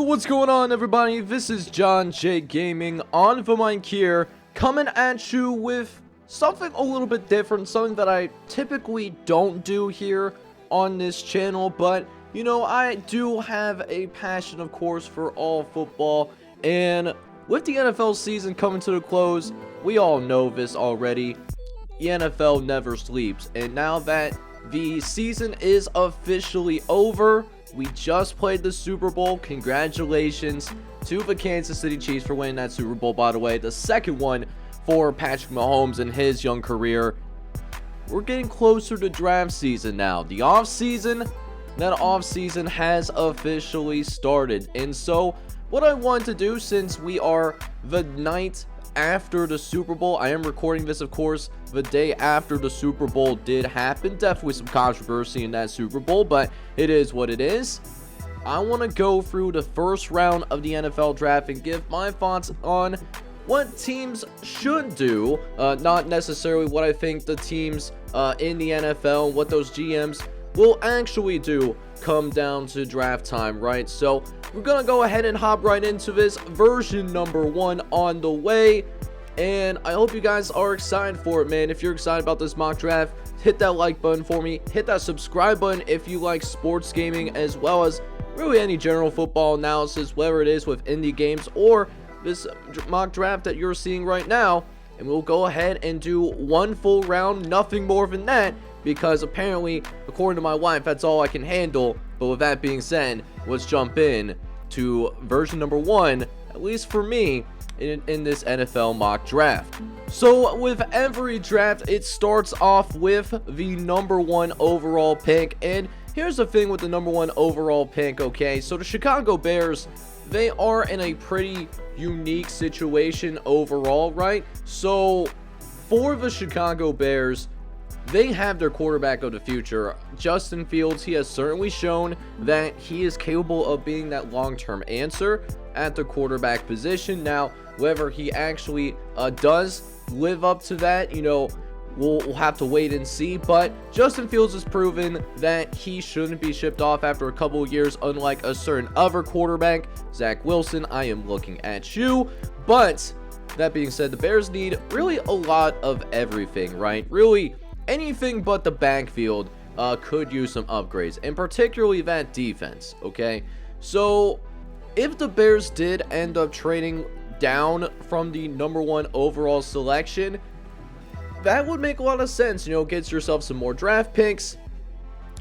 What's going on, everybody? This is John J Gaming on the mic here, coming at you with something a little bit different, something that I typically don't do here on this channel, but you know, I do have a passion, of course, for all football, and with the NFL season coming to the close, we all know this already. The NFL never sleeps, and now that the season is officially over, we just played the Super Bowl. Congratulations to the Kansas City Chiefs for winning that Super Bowl, by the way. The second one for Patrick Mahomes in his young career. We're getting closer to draft season now. The offseason has officially started. And so what I want to do, since we are the night after the Super Bowl, I am recording this, of course, the day after the Super Bowl did happen. Definitely some controversy in that Super Bowl, but it is what it is. I want to go through the first round of the NFL draft and give my thoughts on what teams should do, not necessarily what I think the teams in the NFL, what those GMs will actually do come down to draft time, right? So we're gonna go ahead and hop right into this. Version number 1 on the way, and I hope you guys are excited for it, man. If you're excited about this mock draft, hit that like button for me, hit that subscribe button if you like sports gaming, as well as really any general football analysis, whether it is with indie games or this mock draft that you're seeing right now. And we'll go ahead and do one full round, nothing more than that, because apparently, according to my wife, that's all I can handle. But with that being said, let's jump in to version number 1, at least for me, in this NFL mock draft. So with every draft, it starts off with the number 1 overall pick. And here's the thing with the number 1 overall pick, okay? So the Chicago Bears, they are in a pretty unique situation overall, right? So for the Chicago Bears, they have their quarterback of the future, Justin Fields. He has certainly shown that he is capable of being that long-term answer at the quarterback position. Now, whether he actually does live up to that, you know, we'll have to wait and see. But Justin Fields has proven that he shouldn't be shipped off after a couple of years, unlike a certain other quarterback. Zach Wilson, I am looking at you. But that being said, the Bears need really a lot of everything, right? Really anything but the backfield could use some upgrades, and particularly that defense, okay? So if the Bears did end up trading down from the number 1 overall selection, that would make a lot of sense. You know, get yourself some more draft picks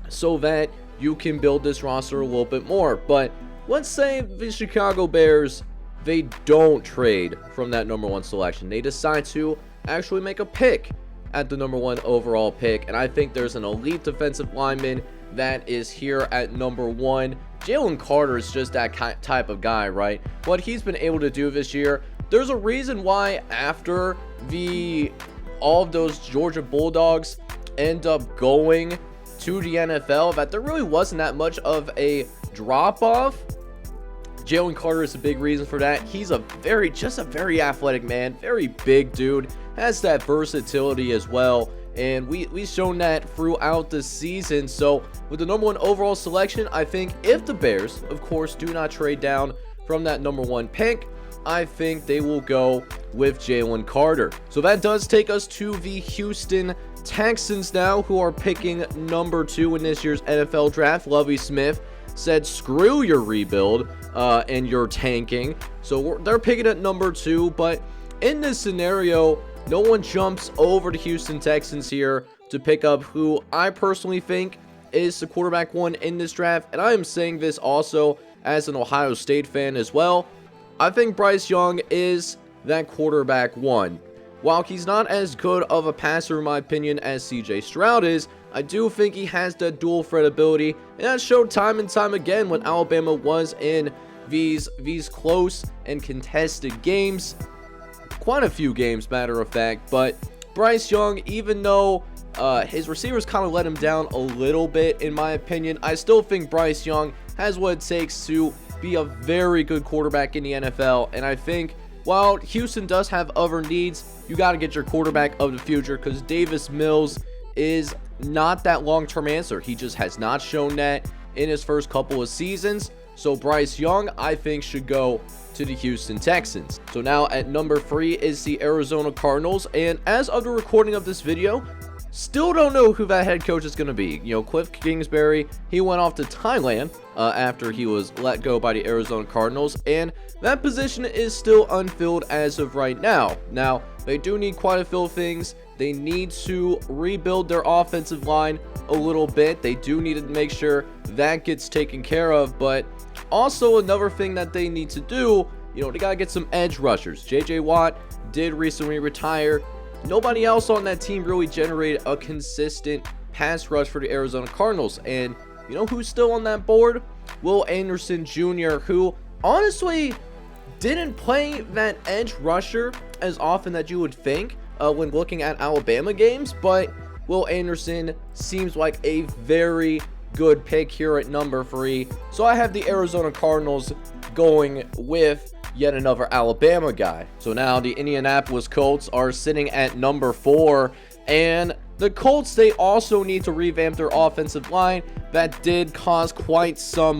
so that you can build this roster a little bit more. But let's say the Chicago Bears, they don't trade from that number 1 selection. They decide to actually make a pick at the number 1 overall pick, and I think there's an elite defensive lineman that is here at number 1. Jalen Carter is just that type of guy, right? What he's been able to do this year, there's a reason why after all of those Georgia Bulldogs end up going to the NFL, that there really wasn't that much of a drop-off. Jalen Carter is a big reason for that. He's just a very athletic man, very big dude, has that versatility as well, and we've shown that throughout the season. So with the number 1 overall selection, I think if the Bears, of course, do not trade down from that number 1 pick, I think they will go with Jalen Carter. So that does take us to the Houston Texans now, who are picking number 2 in this year's NFL draft. Lovie Smith said, screw your rebuild and your tanking. So they're picking at number 2, but in this scenario, no one jumps over the Houston Texans here to pick up who I personally think is the quarterback 1 in this draft. And I am saying this also as an Ohio State fan as well. I think Bryce Young is that quarterback 1. While he's not as good of a passer, in my opinion, as CJ Stroud is, I do think he has that dual threat ability, and that showed time and time again when Alabama was in these close and contested games. Quite a few games, matter of fact. But Bryce Young, even though his receivers kind of let him down a little bit, in my opinion, I still think Bryce Young has what it takes to be a very good quarterback in the NFL. And I think while Houston does have other needs, you got to get your quarterback of the future, because Davis Mills is not that long-term answer. He just has not shown that in his first couple of seasons. So Bryce Young, I think, should go to the Houston Texans. So now at number 3 is the Arizona Cardinals, and as of the recording of this video, still don't know who that head coach is going to be. You know, Cliff Kingsbury, he went off to Thailand after he was let go by the Arizona Cardinals, and that position is still unfilled as of right now. Now, they do need quite a few things. They need to rebuild their offensive line a little bit. They do need to make sure that gets taken care of, but also another thing that they need to do, you know, they got to get some edge rushers. JJ Watt did recently retire. Nobody else on that team really generated a consistent pass rush for the Arizona Cardinals. And you know who's still on that board? Will Anderson Jr., who honestly didn't play that edge rusher as often that you would think when looking at Alabama games, but Will Anderson seems like a very good pick here at number 3. So I have the Arizona Cardinals going with yet another Alabama guy. So now the Indianapolis Colts are sitting at number 4, and the Colts, they also need to revamp their offensive line. That did cause quite some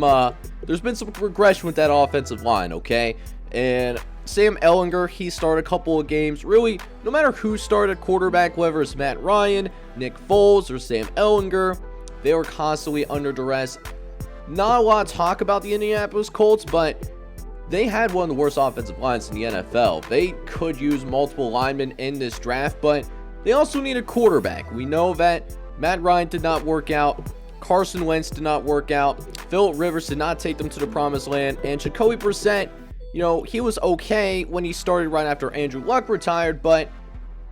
there's been some regression with that offensive line, okay? And Sam Ehlinger, he started a couple of games. Really, no matter who started quarterback, whether it's Matt Ryan, Nick Foles, or Sam Ehlinger, they were constantly under duress. Not a lot of talk about the Indianapolis Colts, but they had one of the worst offensive lines in the NFL. They could use multiple linemen in this draft, but they also need a quarterback. We know that Matt Ryan did not work out. Carson Wentz did not work out. Phillip Rivers did not take them to the promised land. And Jacoby Brissett, you know, he was okay when he started right after Andrew Luck retired, but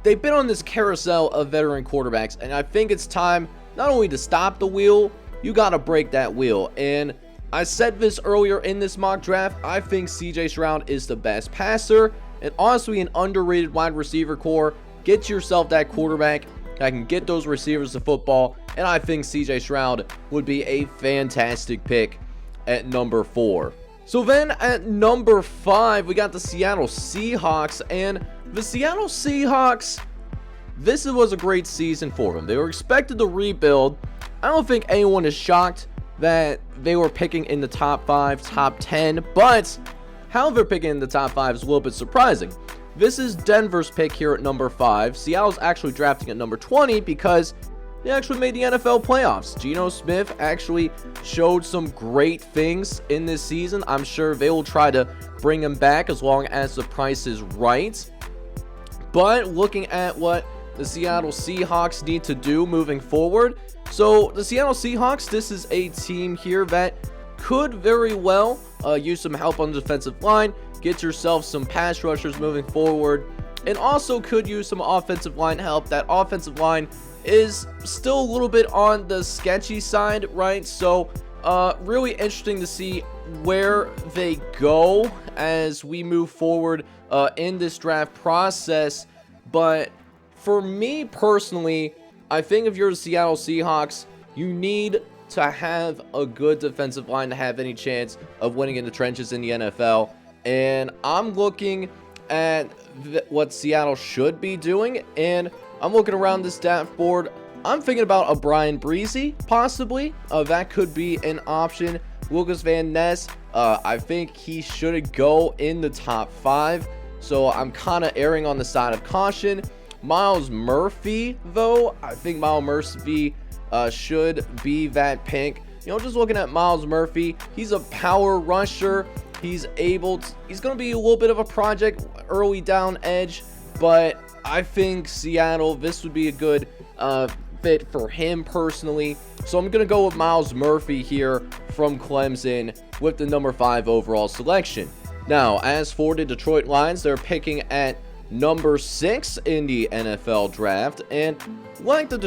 they've been on this carousel of veteran quarterbacks, and I think it's time not only to stop the wheel, you got to break that wheel. And I said this earlier in this mock draft, I think CJ Stroud is the best passer, and honestly an underrated wide receiver core. Get yourself that quarterback that can get those receivers the football, and I think CJ Stroud would be a fantastic pick at number 4. So then at number 5, we got the Seattle Seahawks, and the Seattle Seahawks, this was a great season for them. They were expected to rebuild. I don't think anyone is shocked that they were picking in the top 5, top 10, but how they're picking in the top 5 is a little bit surprising. This is Denver's pick here at number 5. Seattle's actually drafting at number 20 because they actually made the NFL playoffs. Geno Smith actually showed some great things in this season. I'm sure they will try to bring him back as long as the price is right. But looking at what the Seattle Seahawks need to do moving forward. So the Seattle Seahawks, this is a team here that could very well use some help on the defensive line, get yourself some pass rushers moving forward, and also could use some offensive line help. That offensive line is still a little bit on the sketchy side, right? So really interesting to see where they go as we move forward in this draft process. But for me personally, I think if you're the Seattle Seahawks, you need to have a good defensive line to have any chance of winning in the trenches in the NFL. And I'm looking at what Seattle should be doing, and I'm looking around this draft board. I'm thinking about a Brian Breezy, possibly. That could be an option. Lucas Van Ness, I think he should go in the top 5. So I'm kind of erring on the side of caution. Myles Murphy, though, I think Myles Murphy should be that pick. You know, just looking at Myles Murphy, he's a power rusher. He's going to be a little bit of a project early down edge, but I think Seattle, this would be a good fit for him personally. So I'm going to go with Myles Murphy here from Clemson with the number 5 overall selection. Now, as for the Detroit Lions, they're picking at number 6 in the NFL draft, and like the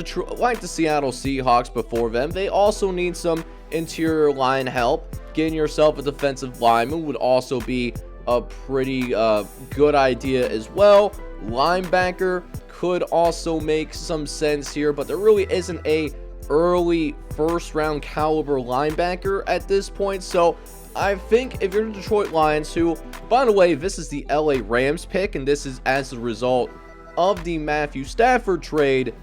Seattle Seahawks before them, they also need some interior line help. Getting yourself a defensive lineman would also be a pretty good idea as well. Linebacker could also make some sense here, but there really isn't a early first round caliber linebacker at this point. So I think if you're the Detroit Lions, who, by the way, this is the LA Rams pick, and this is as a result of the Matthew Stafford trade,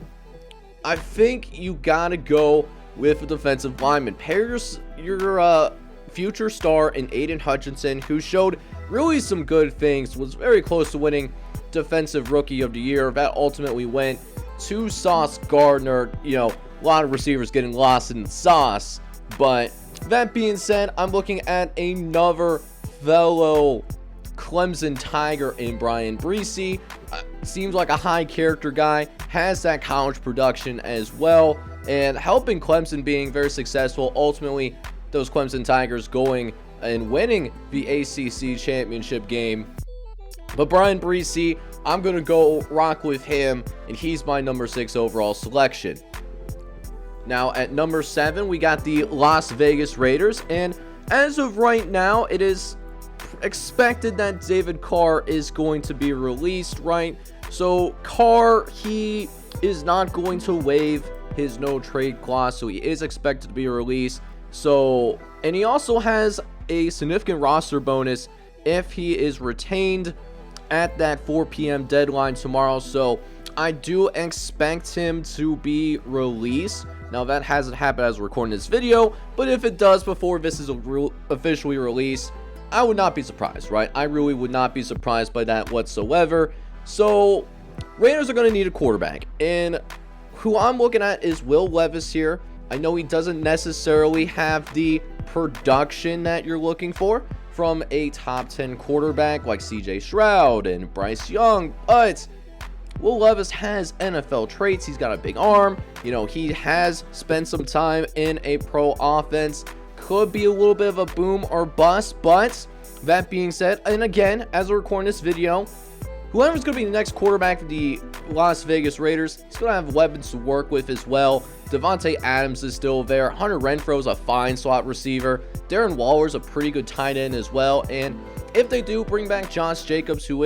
I think you gotta go with a defensive lineman. Pair your future star in Aiden Hutchinson, who showed really some good things, was very close to winning Defensive Rookie of the Year. That ultimately went to Sauce Gardner. You know, a lot of receivers getting lost in the sauce. But that being said, I'm looking at another fellow Clemson Tiger in Bryan Bresee. Seems like a high character guy, has that college production as well, and helping Clemson being very successful. Ultimately, those Clemson Tigers going and winning the ACC championship game. But Bryan Bresee, I'm going to go rock with him, and he's my number 6 overall selection. Now at number 7, we got the Las Vegas Raiders, and as of right now, it is expected that David Carr is going to be released, right? So Carr, he is not going to waive his no trade clause, so he is expected to be released. So, and he also has a significant roster bonus if he is retained at that 4 p.m. deadline tomorrow. So I do expect him to be released. Now that hasn't happened as we're recording this video, but if it does before this is officially released, I would not be surprised, right? I really would not be surprised by that whatsoever. So Raiders are going to need a quarterback, and who I'm looking at is Will Levis here. I know he doesn't necessarily have the production that you're looking for from a top 10 quarterback like CJ Stroud and Bryce Young, but Will Levis has NFL traits. He's got a big arm. You know, he has spent some time in a pro offense. Could be a little bit of a boom or bust, but that being said, and again, as we're recording this video, whoever's going to be the next quarterback for the Las Vegas Raiders, he's going to have weapons to work with as well. Devontae Adams is still there. Hunter Renfrow is a fine slot receiver. Darren Waller's a pretty good tight end as well. And if they do bring back Josh Jacobs, who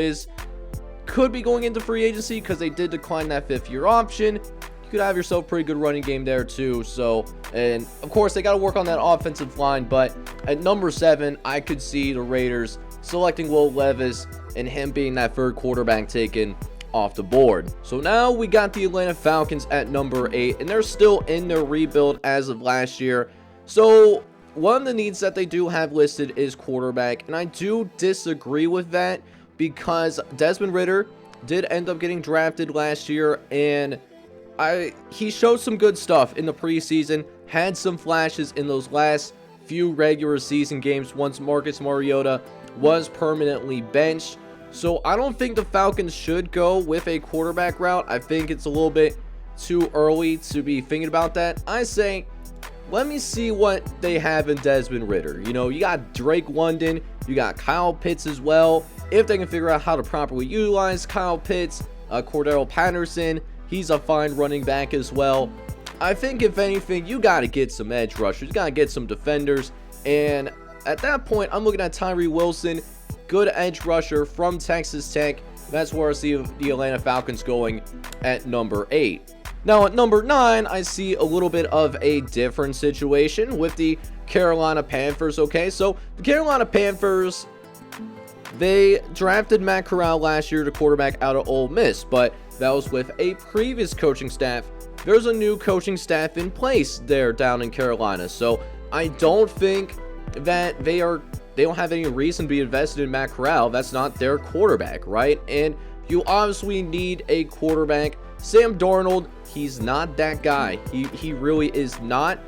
could be going into free agency because they did decline that 5th-year option, you could have yourself a pretty good running game there too. So, and of course, they got to work on that offensive line. But at number 7, I could see the Raiders selecting Will Levis and him being that 3rd quarterback taken off the board. So now we got the Atlanta Falcons at number 8, and they're still in their rebuild as of last year. So one of the needs that they do have listed is quarterback, and I do disagree with that because Desmond Ridder did end up getting drafted last year, and he showed some good stuff in the preseason, had some flashes in those last few regular season games once Marcus Mariota was permanently benched. So I don't think the Falcons should go with a quarterback route. I think it's a little bit too early to be thinking about that. I say, let me see what they have in Desmond Ridder. You know, you got Drake London, you got Kyle Pitts as well. If they can figure out how to properly utilize Kyle Pitts, Cordero Patterson, he's a fine running back as well. I think if anything, you got to get some edge rushers, you got to get some defenders, and at that point, I'm looking at Tyree Wilson, good edge rusher from Texas Tech. That's where I see the Atlanta Falcons going at number 8. Now at number 9, I see a little bit of a different situation with the Carolina Panthers. Okay, so the Carolina Panthers, they drafted Matt Corral last year, the quarterback out of Ole Miss, but that was with a previous coaching staff. There's a new coaching staff in place there down in Carolina, so I don't think that they don't have any reason to be invested in Matt Corral. That's not their quarterback, right? And you obviously need a quarterback. Sam Darnold, he's not that guy. He really is not.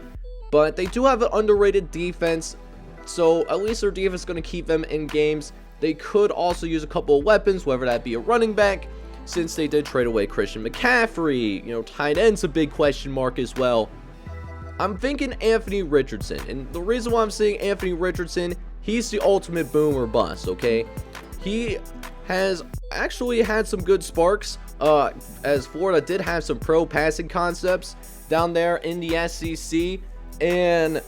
But they do have an underrated defense, so at least their defense is going to keep them in games. They could also use a couple of weapons, whether that be a running back, since they did trade away Christian McCaffrey. You know, tight end's a big question mark as well. I'm thinking Anthony Richardson, and the reason why I'm saying Anthony Richardson, he's the ultimate boom or bust, okay? He has actually had some good sparks, as Florida did have some pro passing concepts down there in the SEC, and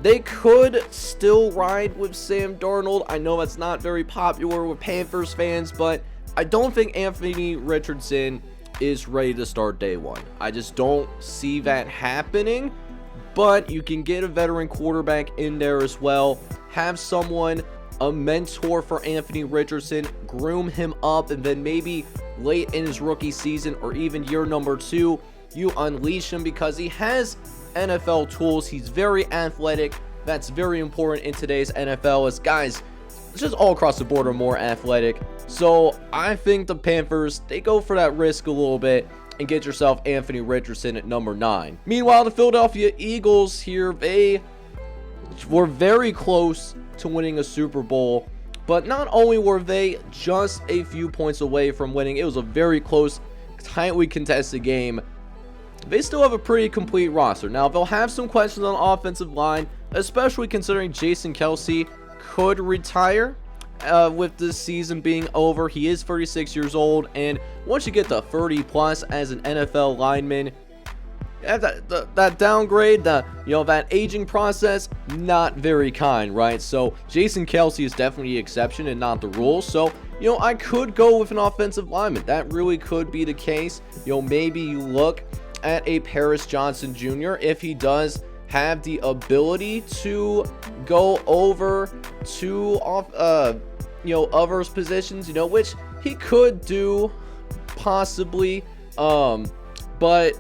they could still ride with Sam Darnold. I know that's not very popular with Panthers fans, but I don't think Anthony Richardson is ready to start day one. I just don't see that happening. But you can get a veteran quarterback in there as well. Have someone, a mentor for Anthony Richardson, groom him up, and then maybe late in his rookie season or even year number 2, you unleash him because he has NFL tools. He's very athletic, that's very important in today's NFL, as guys just all across the board are more athletic. So I think the Panthers, they go for that risk a little bit and get yourself Anthony Richardson at number 9. Meanwhile, the Philadelphia Eagles here, they were very close to winning a Super Bowl, but not only were they just a few points away from winning, it was a very close, tightly contested game. They still have a pretty complete roster. Now, they'll have some questions on the offensive line, especially considering Jason Kelce could retire with this season being over. He is 36 years old, and once you get to 30 plus as an NFL lineman, that downgrade, that aging process, not very kind, right? So Jason Kelce is definitely the exception and not the rule. So I could go with an offensive lineman. That really could be the case. Maybe you look at a Paris Johnson Jr. if he does have the ability to go over to others positions, which he could do possibly. But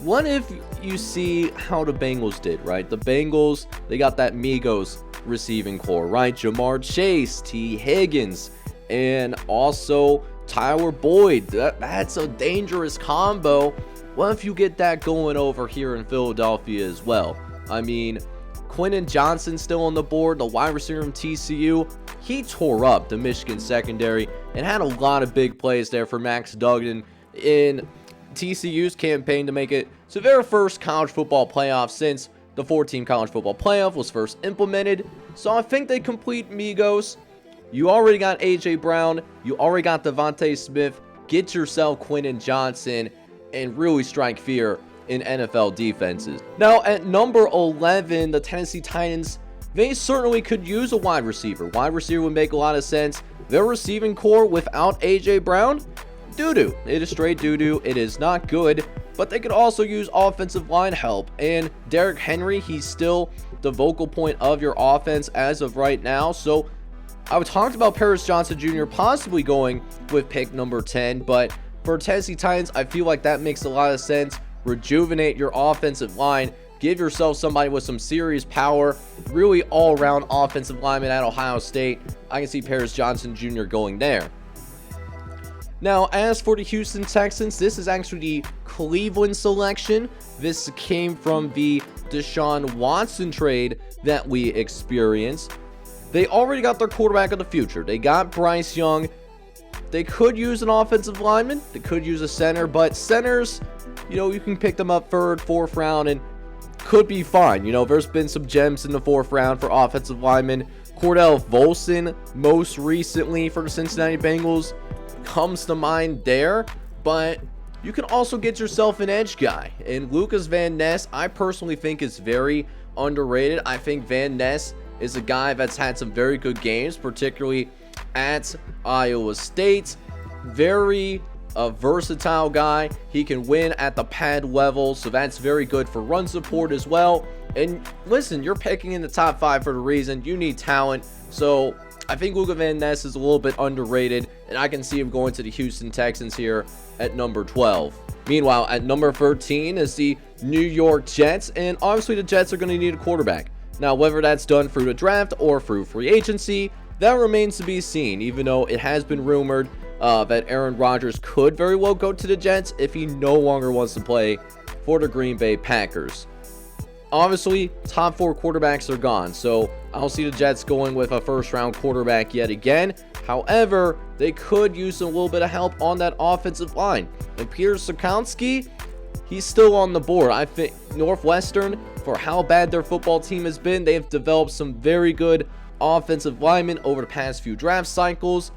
what if you see how the Bengals did, right? The Bengals, they got that Migos receiving core, right? Jamar Chase, T. Higgins, and also Tyler Boyd. That's a dangerous combo. What if you get that going over here in Philadelphia as well? I mean, Quentin Johnson still on the board, the wide receiver from TCU. He tore up the Michigan secondary and had a lot of big plays there for Max Duggan in TCU's campaign to make it to their first college football playoff since the 14 college football playoff was first implemented. So I think they complete Migos. You already got AJ Brown. You already got Devontae Smith. Get yourself Quentin Johnson and really strike fear in NFL defenses. Now at number 11, the Tennessee Titans, they certainly could use a wide receiver. Wide receiver would make a lot of sense. Their receiving core without AJ Brown, doo-doo. It is straight doo-doo. It is not good, but they could also use offensive line help. And Derrick Henry, he's still the vocal point of your offense as of right now. So I talked about Paris Johnson Jr. possibly going with pick number 10, but for Tennessee Titans, I feel like that makes a lot of sense. Rejuvenate your offensive line. Give yourself somebody with some serious power. Really all-around offensive lineman at Ohio State. I can see Paris Johnson Jr. going there. Now, as for the Houston Texans, this is actually the Cleveland selection. This came from the Deshaun Watson trade that we experienced. They already got their quarterback of the future. They got Bryce Young. They could use an offensive lineman. They could use a center, but centers, you can pick them up third, fourth round, and could be fine. There's been some gems in the fourth round for offensive linemen. Cordell Volson, most recently for the Cincinnati Bengals, comes to mind there, but you can also get yourself an edge guy. And Lucas Van Ness, I personally think is very underrated. I think Van Ness is a guy that's had some very good games, particularly at Iowa State. Very versatile guy. He can win at the pad level, so that's very good for run support as well. And listen, you're picking in the top 5 for a reason. You need talent, so I think Luka Van Ness is a little bit underrated, and I can see him going to the Houston Texans here at number 12. Meanwhile, at number 13 is the New York Jets, and obviously the Jets are going to need a quarterback. Now, whether that's done through the draft or through free agency, that remains to be seen, even though it has been rumored that Aaron Rodgers could very well go to the Jets if he no longer wants to play for the Green Bay Packers. Obviously, top 4 quarterbacks are gone, so I don't see the Jets going with a first-round quarterback yet again. However, they could use a little bit of help on that offensive line. And Peter Skoronski, he's still on the board. I think Northwestern, for how bad their football team has been, they have developed some very good offensive linemen over the past few draft cycles.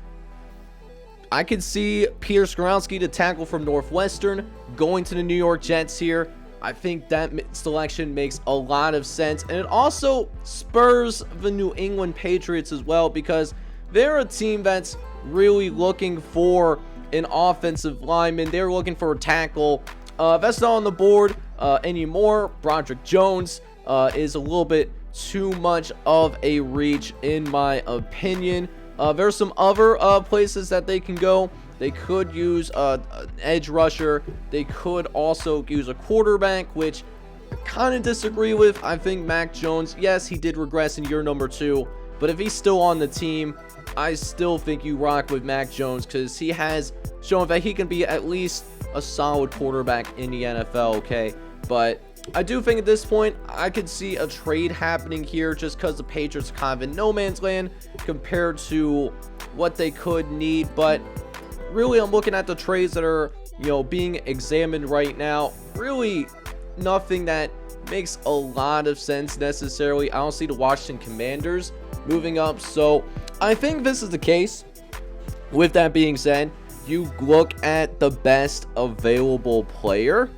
I could see Peter Skoronski, the tackle from Northwestern, going to the New York Jets here. I think that selection makes a lot of sense, and it also spurs the New England Patriots as well, because they're a team that's really looking for an offensive lineman. They're looking for a tackle. That's not on the board anymore. Broderick Jones is a little bit too much of a reach, in my opinion. There's some other places that they can go. They could use an edge rusher. They could also use a quarterback, which kind of disagree with. I think Mac Jones, yes, he did regress in year number 2, but if he's still on the team, I still think you rock with Mac Jones because he has shown that he can be at least a solid quarterback in the NFL, okay? But I do think at this point, I could see a trade happening here just because the Patriots are kind of in no man's land compared to what they could need. But really, I'm looking at the trades that are, being examined right now. Really, nothing that makes a lot of sense necessarily. I don't see the Washington Commanders moving up. So I think this is the case. With that being said, you look at the best available player,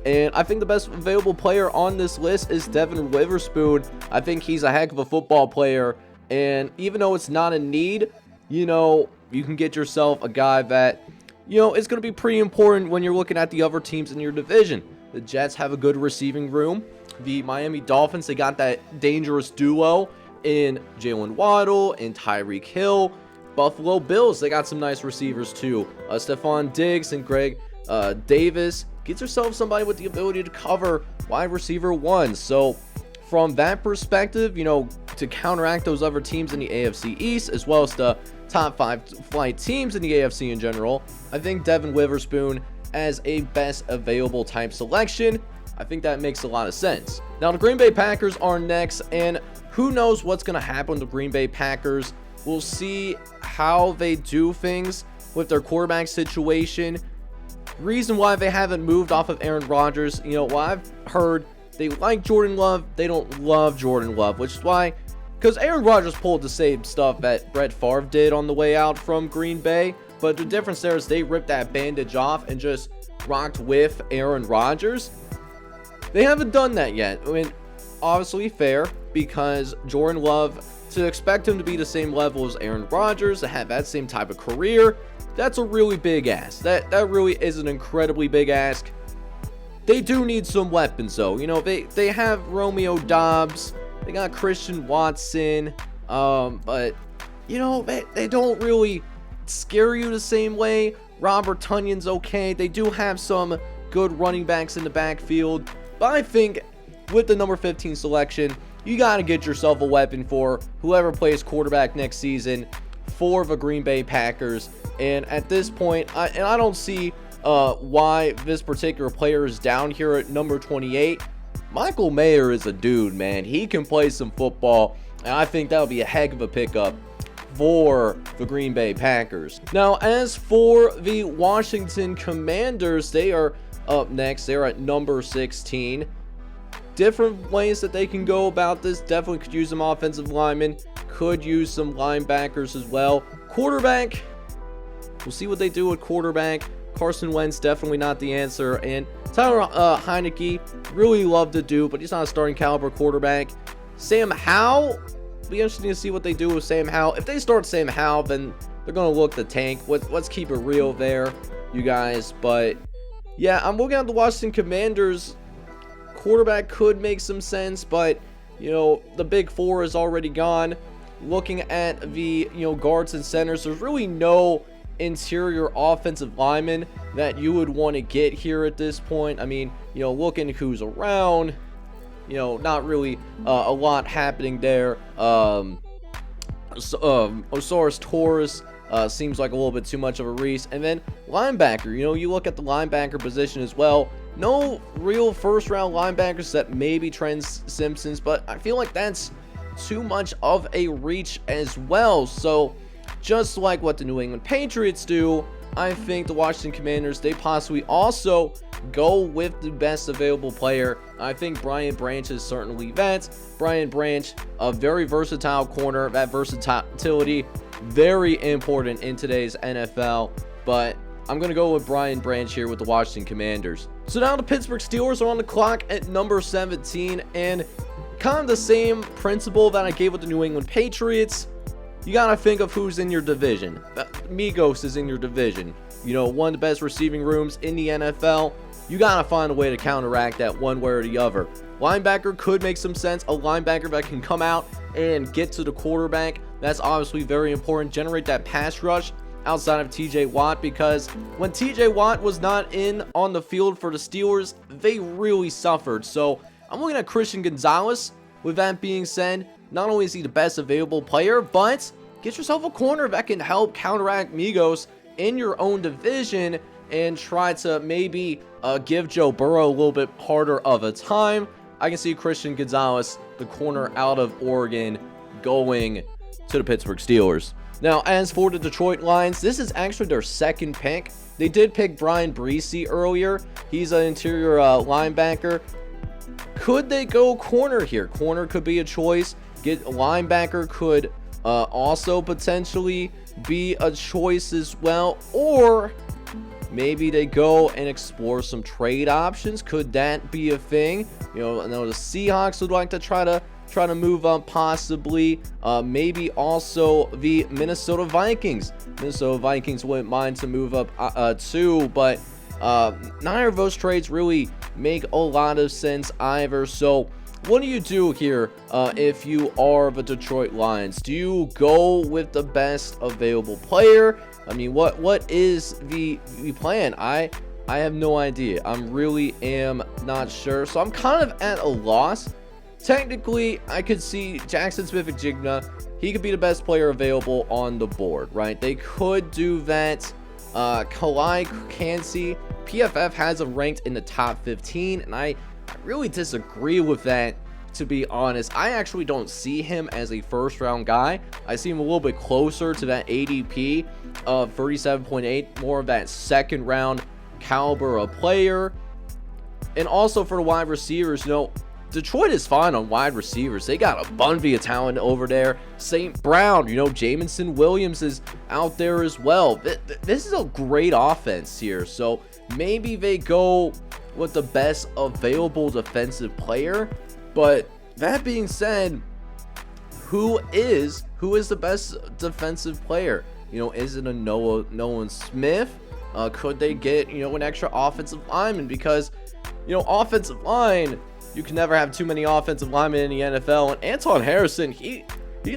and I think the best available player on this list is Devin Witherspoon. I think he's a heck of a football player, and even though it's not a need, you can get yourself a guy that, is going to be pretty important when you're looking at the other teams in your division. The Jets have a good receiving room. The Miami Dolphins, they got that dangerous duo in Jalen Waddle and Tyreek Hill. Buffalo Bills, they got some nice receivers too. Stephon Diggs and Greg Davis. Get yourself somebody with the ability to cover wide receiver 1. So from that perspective, to counteract those other teams in the AFC East, as well as the top 5 flight teams in the AFC in general, I think Devin Witherspoon as a best available type selection. I think that makes a lot of sense. Now the Green Bay Packers are next, and who knows what's going to happen to the Green Bay Packers. We'll see how they do things with their quarterback situation. Reason why they haven't moved off of Aaron Rodgers, what I've heard, they like Jordan Love, they don't love Jordan Love, which is why, because Aaron Rodgers pulled the same stuff that Brett Favre did on the way out from Green Bay, but the difference there is they ripped that bandage off and just rocked with Aaron Rodgers. They haven't done that yet. I mean, obviously fair, because Jordan Love, to expect him to be the same level as Aaron Rodgers, to have that same type of career, that's a really big ask. That really is an incredibly big ask. They do need some weapons though. They have Romeo Doubs, they got Christian Watson, but they don't really scare you the same way. Robert Tunyon's okay. They do have some good running backs in the backfield, but I think with the number 15 selection, you got to get yourself a weapon for whoever plays quarterback next season for the Green Bay Packers. And at this point, I don't see why this particular player is down here at number 28. Michael Mayer is a dude, man. He can play some football, and I think that would be a heck of a pickup for the Green Bay Packers. Now, as for the Washington Commanders, they are up next. They're at number 16. Different ways that they can go about this. Definitely could use some offensive linemen, could use some linebackers as well. Quarterback, we'll see what they do with quarterback. Carson Wentz, definitely not the answer. And Tyler Heineke, really love to do, but he's not a starting caliber quarterback. Sam Howell, be interesting to see what they do with Sam Howell. If they start Sam Howell, then they're going to look the tank. Let's keep it real there, you guys. But yeah, I'm looking at the Washington Commanders. Quarterback could make some sense, but the big 4 is already gone. Looking at the guards and centers, there's really no interior offensive lineman that you would want to get here at this point. I mean, looking who's around, not really a lot happening there. Osiris Torres seems like a little bit too much of a reach. And then linebacker, you look at the linebacker position as well. No real first round linebackers that maybe Trent Simpson's, but I feel like that's too much of a reach as well. So just like what the New England Patriots do, I think the Washington Commanders, they possibly also go with the best available player. I think Brian Branch is certainly that. Brian Branch, a very versatile corner. That versatility, very important in today's NFL. But I'm going to go with Brian Branch here with the Washington Commanders. So now the Pittsburgh Steelers are on the clock at number 17. And kind of the same principle that I gave with the New England Patriots. You got to think of who's in your division. Migos is in your division. One of the best receiving rooms in the NFL. You got to find a way to counteract that one way or the other. Linebacker could make some sense. A linebacker that can come out and get to the quarterback. That's obviously very important. Generate that pass rush outside of TJ Watt, because when TJ Watt was not in on the field for the Steelers, they really suffered. So I'm looking at Christian Gonzalez. With that being said, not only is he the best available player, but get yourself a corner that can help counteract Migos in your own division and try to maybe give Joe Burrow a little bit harder of a time. I can see Christian Gonzalez, the corner out of Oregon, going to the Pittsburgh Steelers. Now, as for the Detroit Lions, this is actually their second pick. They did pick Brian Breesy earlier. He's an interior linebacker. Could they go corner here? Corner could be a choice. Linebacker could also potentially be a choice as well. Or maybe they go and explore some trade options. Could that be a thing? You know, I know the Seahawks would like to try to move up possibly. Maybe also the Minnesota Vikings. Minnesota Vikings wouldn't mind to move up too, but neither of those trades really make a lot of sense either. So what do you do here if you are the Detroit Lions? Do you go with the best available player? I mean, what is the plan? I have no idea. Really am not sure. So I'm kind of at a loss. Technically, I could see Jackson Smith-Njigba. He could be the best player available on the board, right? They could do that. Kalai Kansey, PFF has him ranked in the top 15, and I really disagree with that, to be honest. I actually don't see him as a first-round guy. I see him a little bit closer to that ADP of 37.8, more of that second-round caliber of player. And also for the wide receivers, you know, Detroit is fine on wide receivers. They got a bunch of talent over there. St. Brown, you know, Jamison Williams is out there as well. This is a great offense here. So maybe they go with the best available defensive player. But that being said, who is the best defensive player? You know, is it a Nolan Smith? Could they get, you know, an extra offensive lineman? Because, you know, offensive line, you can never have too many offensive linemen in the NFL. And Anton Harrison, he's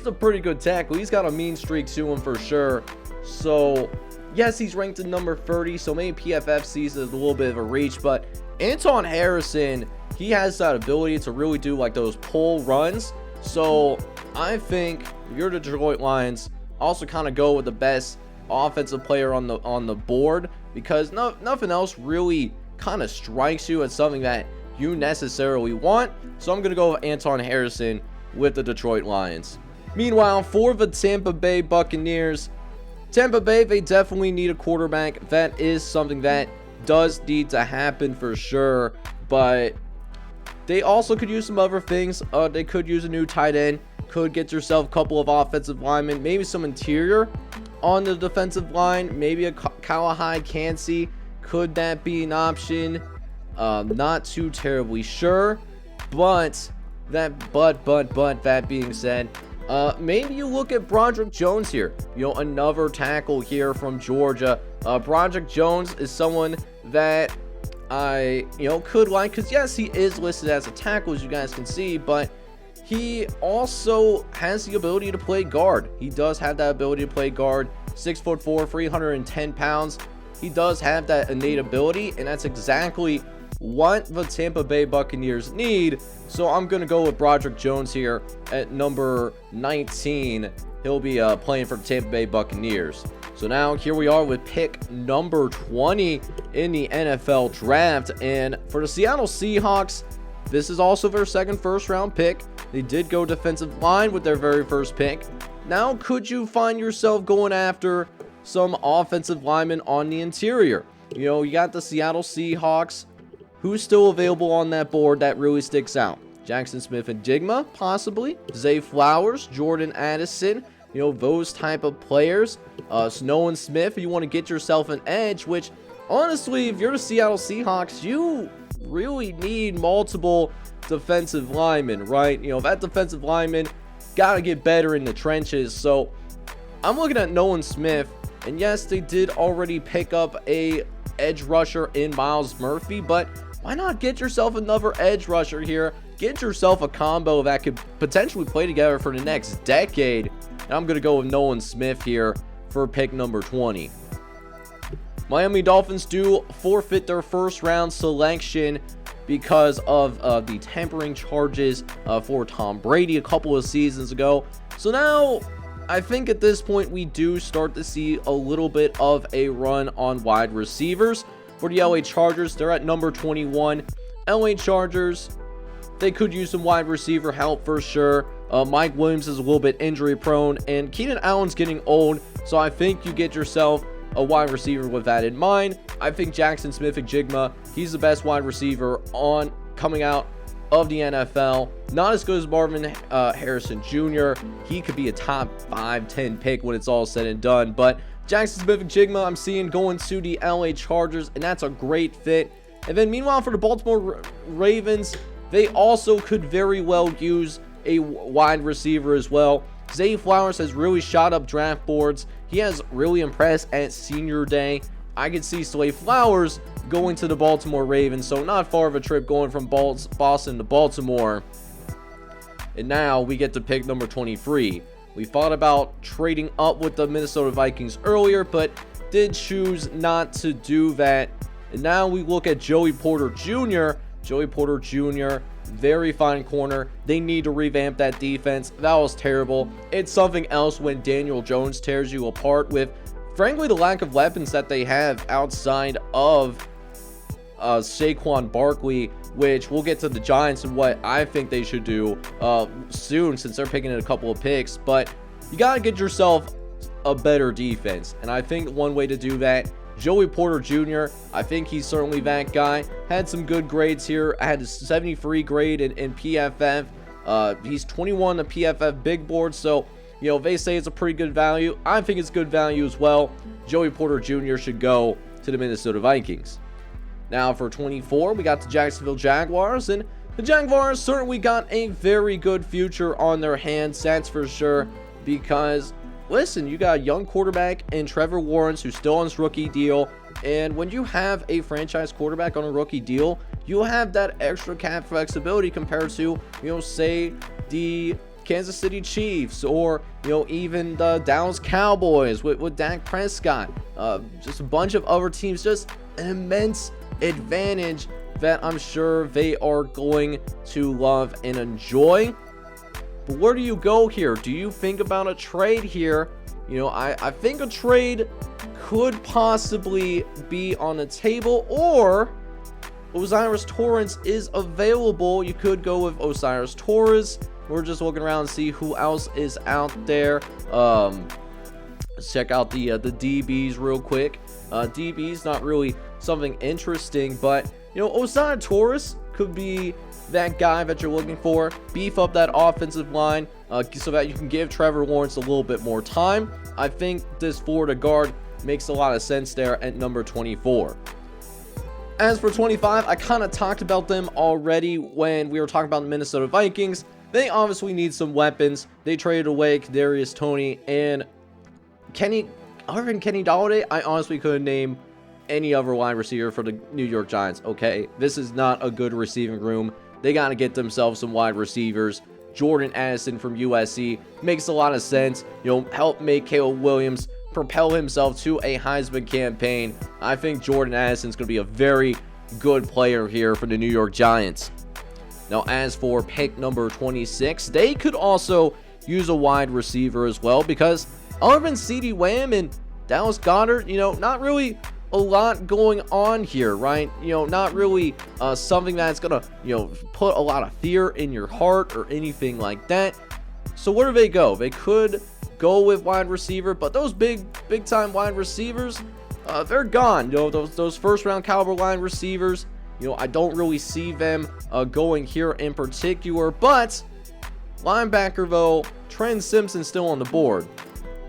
a pretty good tackle. He's got a mean streak to him for sure. So, yes, he's ranked at number 30. So maybe PFF sees it as a little bit of a reach. But Anton Harrison, he has that ability to really do like those pull runs. So I think you're the Detroit Lions. Also kind of go with the best offensive player on the board, because nothing else really kind of strikes you as something that you necessarily want. So I'm going to go with Anton Harrison with the Detroit Lions. Meanwhile, for the Tampa Bay Buccaneers, Tampa Bay, they definitely need a quarterback. That is something that does need to happen for sure. But they also could use some other things. They could use a new tight end. Could get yourself a couple of offensive linemen. Maybe some interior on the defensive line. Maybe a Kalai Kansey. Could that be an option? Not too terribly sure, but that being said, maybe you look at Broderick Jones here. You know, another tackle here from Georgia. Broderick Jones is someone that I, you know, could like, because yes, he is listed as a tackle, as you guys can see, but he also has the ability to play guard. He does have that ability to play guard. 6'4", 310 pounds. He does have that innate ability, and that's exactly what the Tampa Bay Buccaneers need. So I'm going to go with Broderick Jones here at number 19. He'll be playing for the Tampa Bay Buccaneers. So now here we are with pick number 20 in the NFL draft. And for the Seattle Seahawks, this is also their second first-round pick. They did go defensive line with their very first pick. Now, could you find yourself going after some offensive linemen on the interior? You know, you got the Seattle Seahawks. Who's still available on that board that really sticks out? Jackson Smith-Njigba, possibly. Zay Flowers, Jordan Addison. You know, those type of players. Nolan Smith, you want to get yourself an edge, which, honestly, if you're the Seattle Seahawks, you really need multiple defensive linemen, right? You know, that defensive lineman got to get better in the trenches. So I'm looking at Nolan Smith, and yes, they did already pick up a edge rusher in Myles Murphy, but why not get yourself another edge rusher here? Get yourself a combo that could potentially play together for the next decade. And I'm going to go with Nolan Smith here for pick number 20. Miami Dolphins do forfeit their first round selection because of the tampering charges for Tom Brady a couple of seasons ago. So now I think at this point we do start to see a little bit of a run on wide receivers for the LA Chargers. They're at number 21. LA Chargers, they could use some wide receiver help for sure. Mike Williams is a little bit injury prone, and Keenan Allen's getting old, so I think you get yourself a wide receiver with that in mind. I think Jackson Smith-Njigba, he's the best wide receiver on coming out of the NFL. Not as good as Marvin Harrison Jr. He could be a top 5-10 pick when it's all said and done, but Jackson Smith-Njigba I'm seeing going to the LA Chargers, and that's a great fit. And then meanwhile for the Baltimore Ravens, they also could very well use a wide receiver as well. Zay Flowers has really shot up draft boards. He has really impressed at senior day. I could see Zay Flowers going to the Baltimore Ravens, so not far of a trip going from Boston to Baltimore. And now we get to pick number 23. We thought about trading up with the Minnesota Vikings earlier, but did choose not to do that. And now we look at Joey Porter Jr. Joey Porter Jr., very fine corner. They need to revamp that defense. That was terrible. It's something else when Daniel Jones tears you apart with, frankly, the lack of weapons that they have outside of Saquon Barkley, which we'll get to the Giants and what I think they should do soon since they're picking in a couple of picks. But you got to get yourself a better defense. And I think one way to do that, Joey Porter Jr., I think he's certainly that guy. Had some good grades here. I had a 73 grade in PFF. He's 21 in the PFF big board, so you know they say it's a pretty good value. I think it's good value as well. Joey Porter Jr. should go to the Minnesota Vikings. Now for 24, we got the Jacksonville Jaguars, and the Jaguars certainly got a very good future on their hands, that's for sure, because listen, you got a young quarterback in Trevor Lawrence who's still on his rookie deal. And when you have a franchise quarterback on a rookie deal, you'll have that extra cap flexibility compared to, you know, say the Kansas City Chiefs or, you know, even the Dallas Cowboys with Dak Prescott. Just a bunch of other teams, just an immense advantage that I'm sure they are going to love and enjoy. But where do you go here? Do you think about a trade here? You know, I think a trade could possibly be on the table, or Osiris Torrance is available. You could go with Osiris Torrance. We're just looking around and see who else is out there. Let's check out the DBs real quick. DBs not really something interesting, but you know, Osiris Torrance could be that guy that you're looking for. Beef up that offensive line so that you can give Trevor Lawrence a little bit more time. I think this Florida guard makes a lot of sense there at number 24. As for 25, I kind of talked about them already when we were talking about the Minnesota Vikings. They obviously need some weapons. They traded away Kadarius Toney and other than Kenny Golladay, I honestly couldn't name any other wide receiver for the New York Giants. Okay, this is not a good receiving room. They got to get themselves some wide receivers. Jordan Addison from USC makes a lot of sense. You know, help make Caleb Williams propel himself to a Heisman campaign. I think Jordan Addison's going to be a very good player here for the New York Giants. Now, as for pick number 26, they could also use a wide receiver as well, because other than CeeDee Lamb and Dallas Goedert, you know, not really a lot going on here, right? You know, not really something that's gonna, you know, put a lot of fear in your heart or anything like that. So where do they go? They could go with wide receiver, but those big time wide receivers, they're gone. You know, those first round caliber wide receivers, you know, I don't really see them going here in particular. But linebacker though, Trent Simpson's still on the board.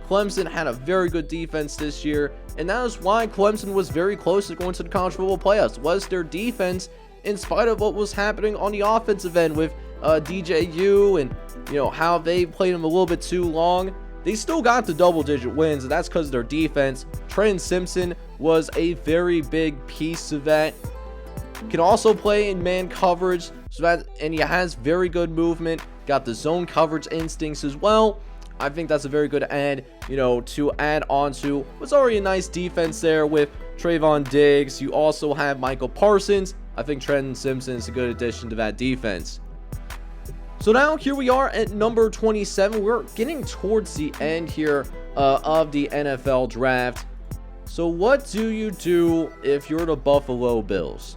Clemson had a very good defense this year, and that is why Clemson was very close to going to the college football playoffs, was their defense, in spite of what was happening on the offensive end with DJU and, you know, how they played them a little bit too long. They still got the double-digit wins, and that's because of their defense. Trent Simpson was a very big piece of that. Can also play in man coverage, and he has very good movement. Got the zone coverage instincts as well. I think that's a very good add, you know, to add on to what's already a nice defense there with Trayvon Diggs. You also have Michael Parsons. I think Trenton Simpson is a good addition to that defense. So now here we are at number 27. We're getting towards the end here of the NFL draft. So what do you do if you're the Buffalo Bills?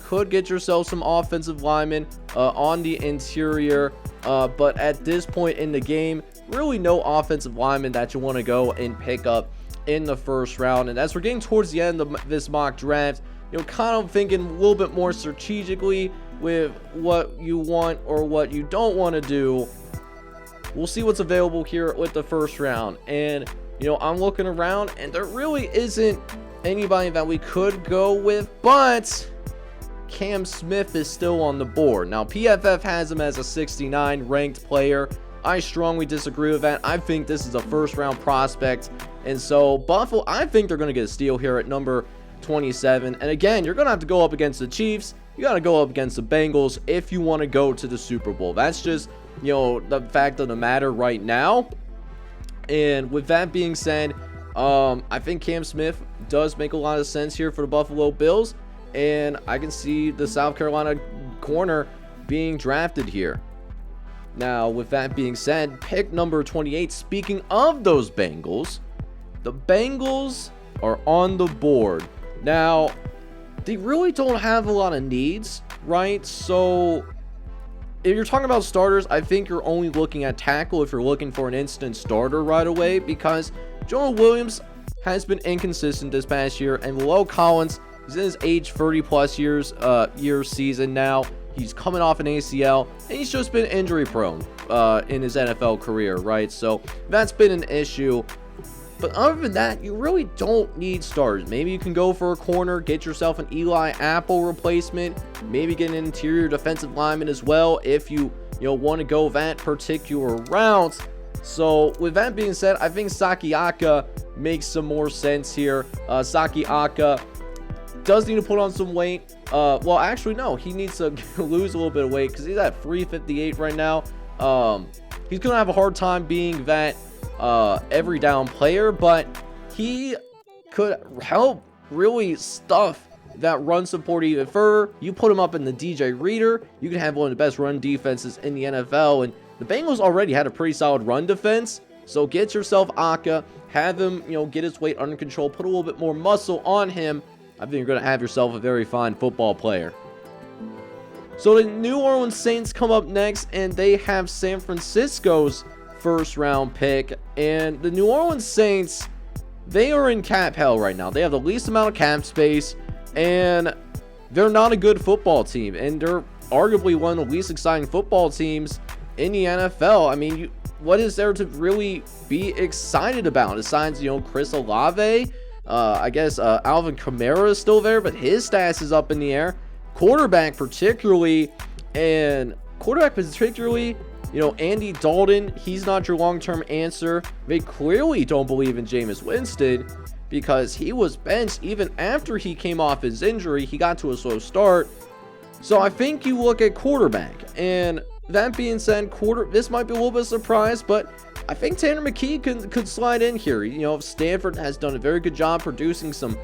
Could get yourself some offensive linemen on the interior, but at this point in the game, really no offensive linemen that you want to go and pick up in the first round. And as we're getting towards the end of this mock draft, kind of thinking a little bit more strategically with what you want or what you don't want to do. We'll see what's available here with the first round. And I'm looking around and there really isn't anybody that we could go with, but Cam Smith is still on the board. Now PFF has him as a 69 ranked player. I strongly disagree with that. I think this is a first round prospect, and so Buffalo, I think they're going to get a steal here at number 27. And again, you're going to have to go up against the Chiefs. You got to go up against the Bengals if you want to go to the Super Bowl. That's just the fact of the matter right now. And with that being said, I think Cam Smith does make a lot of sense here for the Buffalo Bills, and I can see the South Carolina corner being drafted here. Now, with that being said, pick number 28. Speaking of those Bengals, the Bengals are on the board. Now, they really don't have a lot of needs, right? So if you're talking about starters, I think you're only looking at tackle if you're looking for an instant starter right away, because Jonah Williams has been inconsistent this past year, and La'el Collins, he's in his age 30 plus year season now. He's coming off an ACL, and he's just been injury prone in his NFL career, right? So that's been an issue. But other than that, you really don't need starters. Maybe you can go for a corner, get yourself an Eli Apple replacement, maybe get an interior defensive lineman as well if you want to go that particular route. So with that being said, I think Sakiaka makes some more sense here. Sakiaka does need to put on some weight. Well, actually, no. He needs to lose a little bit of weight because he's at 358 right now. He's going to have a hard time being that every down player, but he could help really stuff that run support even further. You put him up in the DJ Reader, you can have one of the best run defenses in the NFL, and the Bengals already had a pretty solid run defense. So get yourself Aka, have him, get his weight under control, put a little bit more muscle on him. I think you're going to have yourself a very fine football player. So the New Orleans Saints come up next, and they have San Francisco's first round pick. And the New Orleans Saints, they are in cap hell right now. They have the least amount of cap space, and they're not a good football team, and they're arguably one of the least exciting football teams in the NFL. I mean, what is there to really be excited about besides, Chris Olave? I guess Alvin Kamara is still there, but his status is up in the air. Quarterback particularly, Andy Dalton, he's not your long-term answer. They clearly don't believe in Jameis Winston because he was benched even after he came off his injury. He got to a slow start. So I think you look at quarterback, and that being said, this might be a little bit of a surprise, but I think Tanner McKee could slide in here. Stanford has done a very good job producing some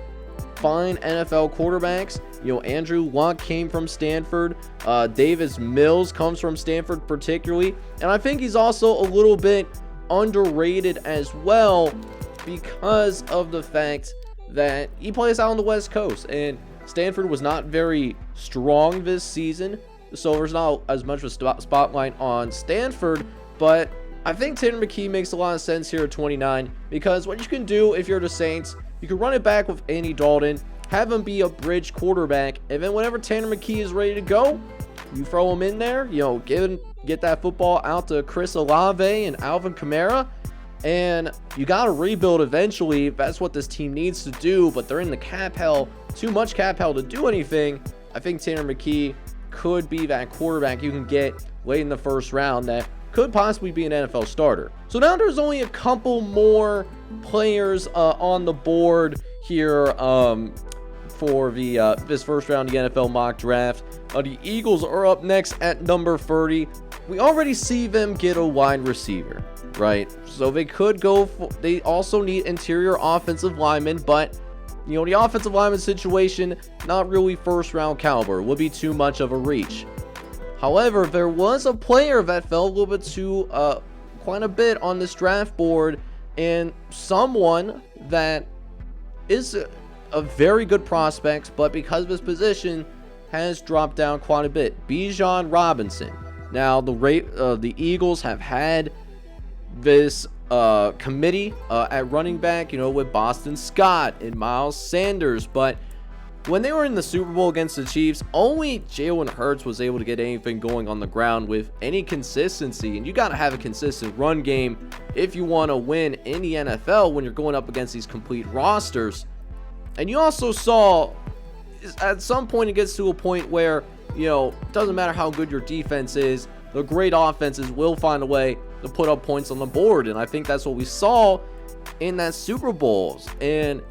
fine NFL quarterbacks. Andrew Luck came from Stanford. Davis Mills comes from Stanford particularly. And I think he's also a little bit underrated as well because of the fact that he plays out on the West Coast. And Stanford was not very strong this season, so there's not as much of a spotlight on Stanford. But I think Tanner McKee makes a lot of sense here at 29, because what you can do if you're the Saints, you can run it back with Andy Dalton, have him be a bridge quarterback, and then whenever Tanner McKee is ready to go, you throw him in there, get that football out to Chris Olave and Alvin Kamara, and you got to rebuild eventually. That's what this team needs to do, but they're in the cap hell, too much cap hell to do anything. I think Tanner McKee could be that quarterback you can get late in the first round that could possibly be an NFL starter. So now there's only a couple more players on the board here for the this first round of the NFL mock draft. The Eagles are up next at number 30. We already see them get a wide receiver, right? So they could go for, they also need interior offensive linemen, but you know, the offensive lineman situation, not really first round caliber, would be too much of a reach. However, there was a player that fell a little bit too, quite a bit on this draft board, and someone that is a very good prospect, but because of his position, has dropped down quite a bit. Bijan Robinson. Now, the Eagles have had this committee at running back, you know, with Boston Scott and Miles Sanders, but when they were in the Super Bowl against the Chiefs, only Jalen Hurts was able to get anything going on the ground with any consistency, and you got to have a consistent run game if you want to win in the NFL when you're going up against these complete rosters. And you also saw at some point it gets to a point where, you know, it doesn't matter how good your defense is, the great offenses will find a way to put up points on the board, and I think that's what we saw in that Super Bowl. And,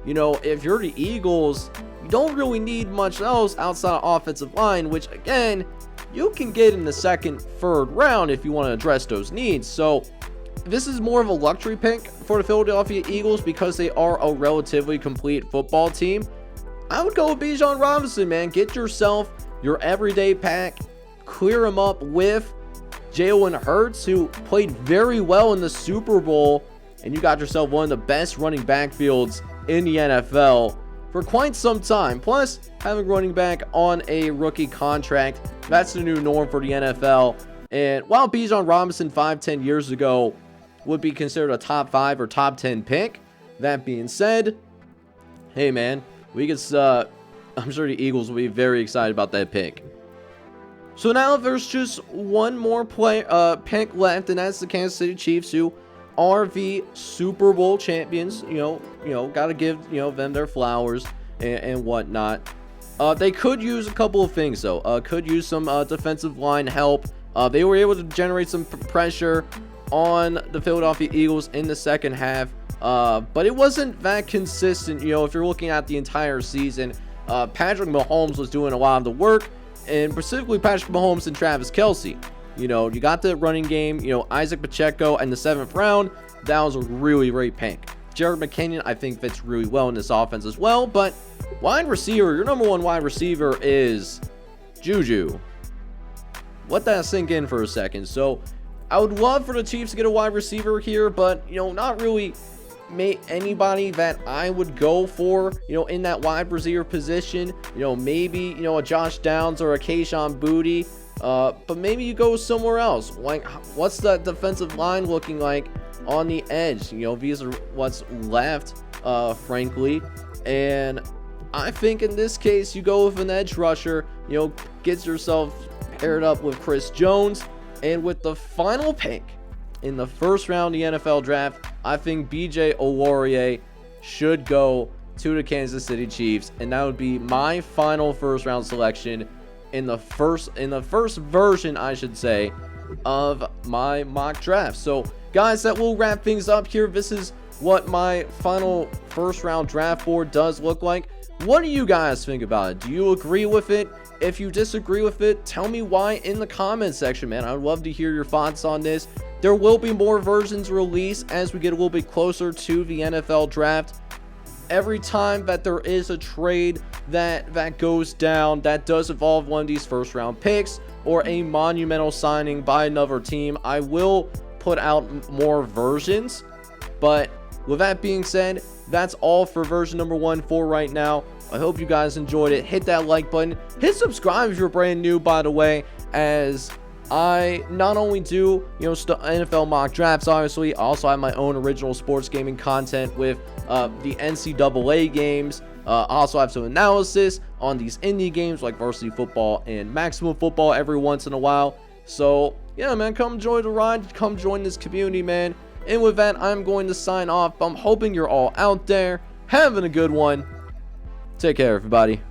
you know, if you're the Eagles, you don't really need much else outside of offensive line, which, again, you can get in the second, third round if you want to address those needs. So this is more of a luxury pick for the Philadelphia Eagles because they are a relatively complete football team. I would go with Bijan Robinson, man. Get yourself your everyday pack, clear him up with Jalen Hurts, who played very well in the Super Bowl, and you got yourself one of the best running backfields in the NFL for quite some time. Plus, having running back on a rookie contract, that's the new norm for the NFL. And while Bijan Robinson 5-10 years ago would be considered a top 5 or top 10 pick, that being said, hey man, I'm sure the Eagles will be very excited about that pick. So now there's just one more pick left, and that's the Kansas City Chiefs, who are the Super Bowl champions. You know, gotta give, you know, them their flowers and whatnot. They could use a couple of things though. Could use some defensive line help. They were able to generate some pressure on the Philadelphia Eagles in the second half, but it wasn't that consistent. You know, if you're looking at the entire season, Patrick Mahomes was doing a lot of the work, and specifically Patrick Mahomes and Travis Kelce. You know, you got the running game, you know, Isaac Pacheco in the 7th round. That was a really great pick. Jared McKinnon, I think, fits really well in this offense as well. But wide receiver, your number one wide receiver is Juju. Let that sink in for a second. So I would love for the Chiefs to get a wide receiver here, but, you know, not really anybody that I would go for, you know, in that wide receiver position. You know, maybe, you know, a Josh Downs or a Kayshon Boutte. But maybe you go somewhere else. Like, what's that defensive line looking like on the edge? You know, these are what's left, frankly. And I think in this case, you go with an edge rusher, you know, gets yourself paired up with Chris Jones. And with the final pick in the first round of the NFL draft, I think BJ Olorie should go to the Kansas City Chiefs. And that would be my final first round selection in the first version, I should say, of my mock draft. So guys, that will wrap things up here. This is what my final first round draft board does look like. What do you guys think about it? Do you agree with it? If you disagree with it, tell me why in the comment section, man. I'd love to hear your thoughts on this. There will be more versions released as we get a little bit closer to the NFL draft. Every time that there is a trade that goes down that does involve one of these first round picks or a monumental signing by another team, I will put out more versions. But with that being said, that's all for version number 1 for right now. I hope you guys enjoyed it. Hit that like button. Hit subscribe if you're brand new, by the way, as I not only do, you know, NFL mock drafts, obviously, I also have my own original sports gaming content with the NCAA games. I also have some analysis on these indie games like varsity football and maximum football every once in a while. So, yeah, man, come join the ride. Come join this community, man. And with that, I'm going to sign off. I'm hoping you're all out there having a good one. Take care, everybody.